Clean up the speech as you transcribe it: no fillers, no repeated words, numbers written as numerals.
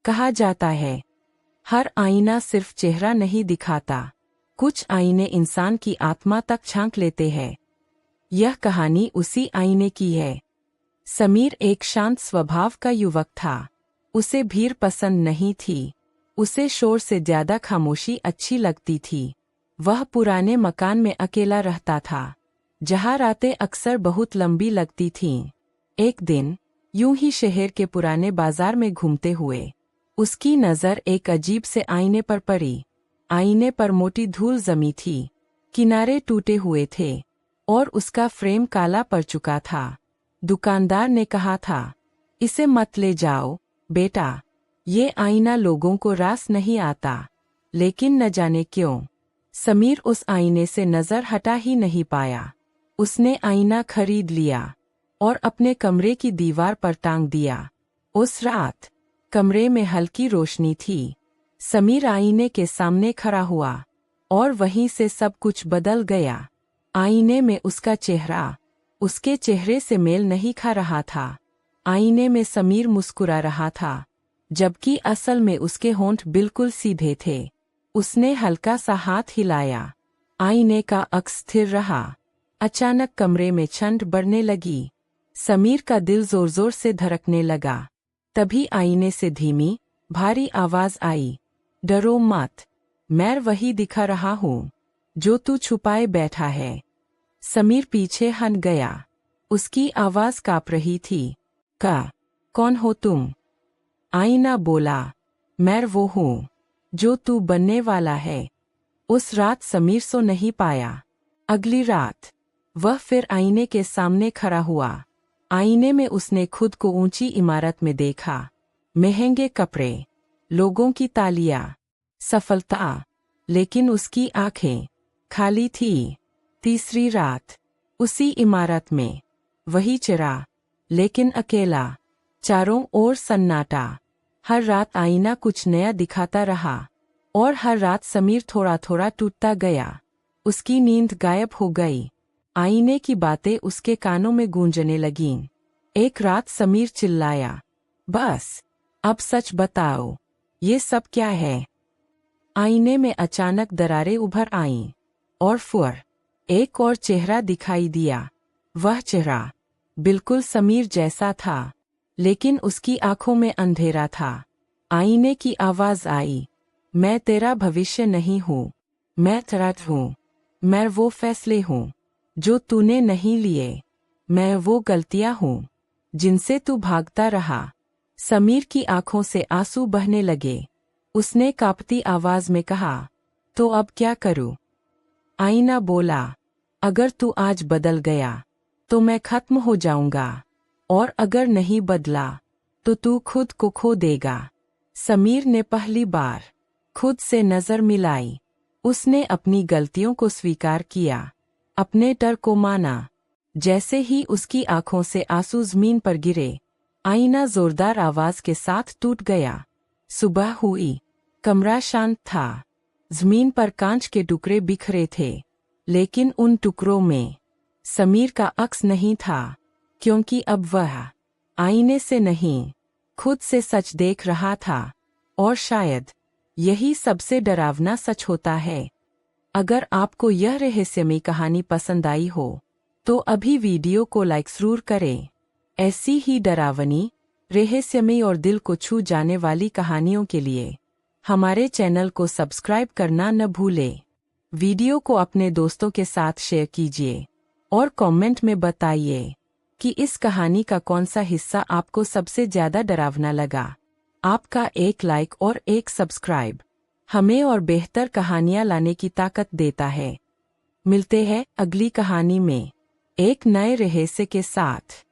कहा जाता है, हर आईना सिर्फ चेहरा नहीं दिखाता, कुछ आईने इंसान की आत्मा तक झांक लेते हैं। यह कहानी उसी आईने की है। समीर एक शांत स्वभाव का युवक था। उसे भीड़ पसंद नहीं थी। उसे शोर से ज्यादा खामोशी अच्छी लगती थी। वह पुराने मकान में अकेला रहता था, जहाँ रातें अक्सर बहुत लंबी लगती थीं। एक दिन यूं ही शहर के पुराने बाजार में घूमते हुए उसकी नज़र एक अजीब से आईने पर पड़ी। आईने पर मोटी धूल जमी थी, किनारे टूटे हुए थे और उसका फ्रेम काला पड़ चुका था। दुकानदार ने कहा था, इसे मत ले जाओ बेटा, ये आईना लोगों को रास नहीं आता। लेकिन न जाने क्यों समीर उस आईने से नज़र हटा ही नहीं पाया। उसने आईना खरीद लिया और अपने कमरे की दीवार पर टांग दिया। उस रात कमरे में हल्की रोशनी थी। समीर आईने के सामने खड़ा हुआ और वहीं से सब कुछ बदल गया। आईने में उसका चेहरा उसके चेहरे से मेल नहीं खा रहा था। आईने में समीर मुस्कुरा रहा था, जबकि असल में उसके होंठ बिल्कुल सीधे थे। उसने हल्का सा हाथ हिलाया। आईने का अक्स स्थिर रहा। अचानक कमरे में ठंड बढ़ने लगी। समीर का दिल जोर जोर से धड़कने लगा। तभी आईने से धीमी भारी आवाज आई, डरो मत, मैं वही दिखा रहा हूँ जो तू छुपाए बैठा है। समीर पीछे हट गया। उसकी आवाज कांप रही थी। कौन हो तुम? आईना बोला, मैं वो हूँ जो तू बनने वाला है। उस रात समीर सो नहीं पाया। अगली रात वह फिर आईने के सामने खड़ा हुआ। आईने में उसने खुद को ऊंची इमारत में देखा। महंगे कपड़े, लोगों की तालियां, सफलता, लेकिन उसकी आंखें खाली थी। तीसरी रात उसी इमारत में, वही चेहरा, लेकिन अकेला। चारों ओर सन्नाटा। हर रात आईना कुछ नया दिखाता रहा और हर रात समीर थोड़ा थोड़ा टूटता गया। उसकी नींद गायब हो गई। आईने की बातें उसके कानों में गूंजने लगीं। एक रात समीर चिल्लाया, बस अब सच बताओ, ये सब क्या है? आईने में अचानक दरारें उभर आईं और फिर एक और चेहरा दिखाई दिया। वह चेहरा बिल्कुल समीर जैसा था, लेकिन उसकी आंखों में अंधेरा था। आईने की आवाज आई, मैं तेरा भविष्य नहीं हूँ, मैं तेरा हूँ। मैं वो फैसले हूँ जो तूने नहीं लिए। मैं वो गलतियाँ हूँ जिनसे तू भागता रहा। समीर की आंखों से आंसू बहने लगे। उसने कांपती आवाज में कहा, तो अब क्या करूँ? आईना बोला, अगर तू आज बदल गया तो मैं खत्म हो जाऊंगा, और अगर नहीं बदला तो तू खुद को खो देगा। समीर ने पहली बार खुद से नजर मिलाई। उसने अपनी गलतियों को स्वीकार किया, अपने डर को माना। जैसे ही उसकी आंखों से आंसू जमीन पर गिरे, आईना जोरदार आवाज के साथ टूट गया। सुबह हुई। कमरा शांत था। जमीन पर कांच के टुकड़े बिखरे थे, लेकिन उन टुकड़ों में समीर का अक्स नहीं था, क्योंकि अब वह आईने से नहीं, खुद से सच देख रहा था। और शायद यही सबसे डरावना सच होता है। अगर आपको यह रहस्यमयी कहानी पसंद आई हो तो अभी वीडियो को लाइक जरूर करें। ऐसी ही डरावनी, रहस्यमयी और दिल को छू जाने वाली कहानियों के लिए हमारे चैनल को सब्सक्राइब करना न भूलें। वीडियो को अपने दोस्तों के साथ शेयर कीजिए और कमेंट में बताइए कि इस कहानी का कौन सा हिस्सा आपको सबसे ज्यादा डरावना लगा। आपका एक लाइक और एक सब्सक्राइब हमें और बेहतर कहानियां लाने की ताकत देता है। मिलते हैं अगली कहानी में एक नए रहस्य के साथ।